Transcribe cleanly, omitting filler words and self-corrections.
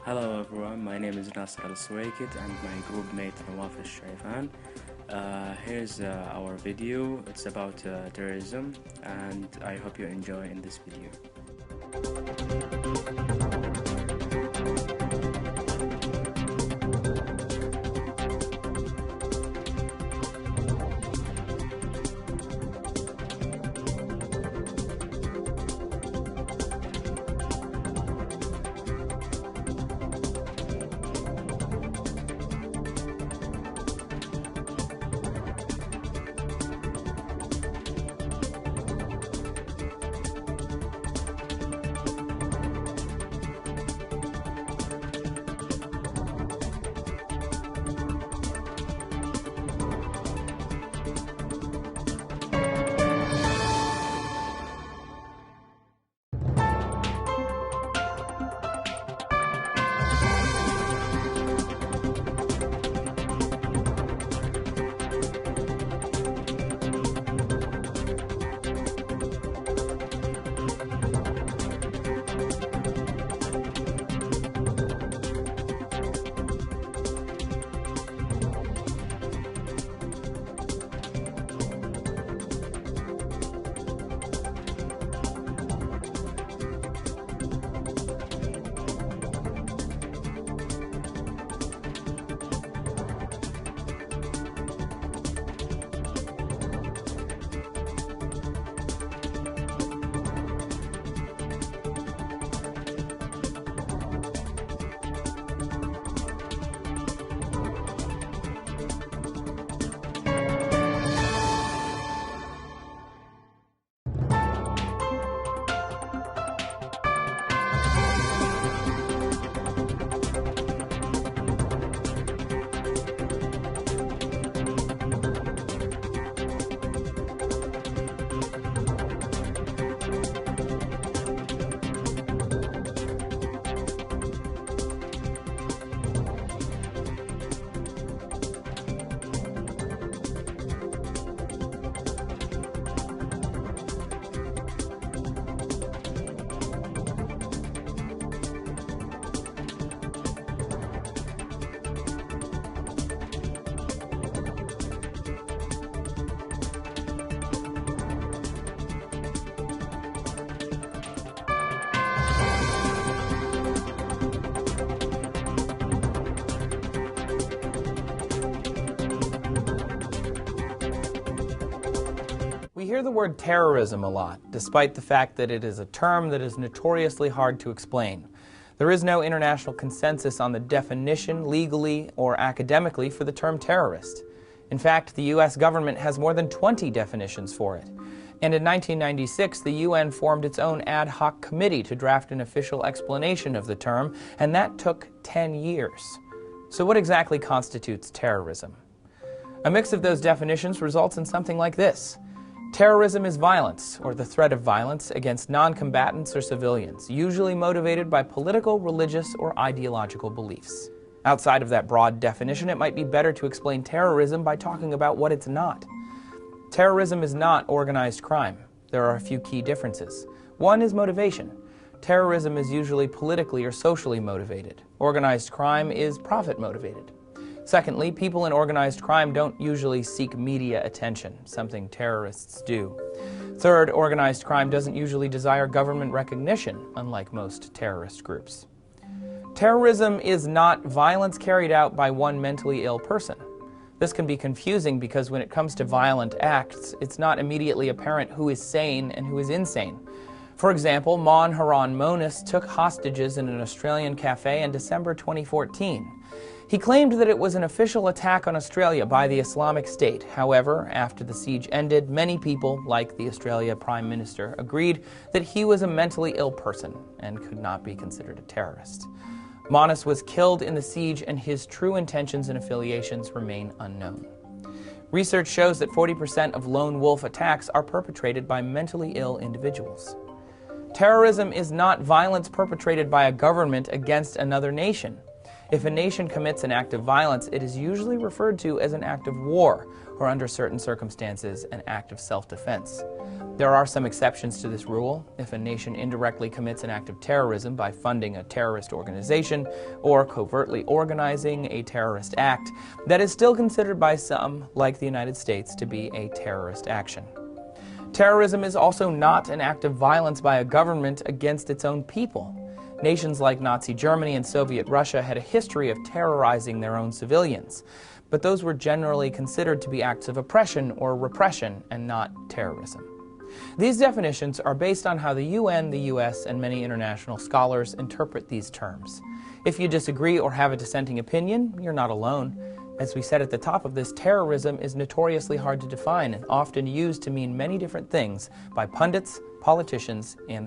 Hello everyone, my name is Nasser and my group mate nawaf alshaifan. Here's our video. It's about terrorism, and I hope you enjoy in this video. We hear the word terrorism a lot, despite the fact that it is a term that is notoriously hard to explain. There is no international consensus on the definition, legally or academically, for the term terrorist. In fact, the U.S. government has more than 20 definitions for it. And in 1996, the UN formed its own ad hoc committee to draft an official explanation of the term, and that took 10 years. So what exactly constitutes terrorism? A mix of those definitions results in something like this. Terrorism is violence, or the threat of violence, against non-combatants or civilians, usually motivated by political, religious, or ideological beliefs. Outside of that broad definition, it might be better to explain terrorism by talking about what it's not. Terrorism is not organized crime. There are a few key differences. One is motivation. Terrorism is usually politically or socially motivated. Organized crime is profit motivated. Secondly, people in organized crime don't usually seek media attention, something terrorists do. Third, organized crime doesn't usually desire government recognition, unlike most terrorist groups. Terrorism is not violence carried out by one mentally ill person. This can be confusing because when it comes to violent acts, it's not immediately apparent who is sane and who is insane. For example, Mon Haran Monis took hostages in an Australian cafe in December 2014. He claimed that it was an official attack on Australia by the Islamic State. However, after the siege ended, many people, like the Australia Prime Minister, agreed that he was a mentally ill person and could not be considered a terrorist. Monis was killed in the siege, and his true intentions and affiliations remain unknown. Research shows that 40% of lone wolf attacks are perpetrated by mentally ill individuals. Terrorism is not violence perpetrated by a government against another nation. If a nation commits an act of violence, it is usually referred to as an act of war, or under certain circumstances, an act of self-defense. There are some exceptions to this rule. If a nation indirectly commits an act of terrorism by funding a terrorist organization or covertly organizing a terrorist act, that is still considered by some, like the United States, to be a terrorist action. Terrorism is also not an act of violence by a government against its own people. Nations like Nazi Germany and Soviet Russia had a history of terrorizing their own civilians, but those were generally considered to be acts of oppression or repression and not terrorism. These definitions are based on how the UN, the US, and many international scholars interpret these terms. If you disagree or have a dissenting opinion, you're not alone. As we said at the top of this, terrorism is notoriously hard to define and often used to mean many different things by pundits, politicians, and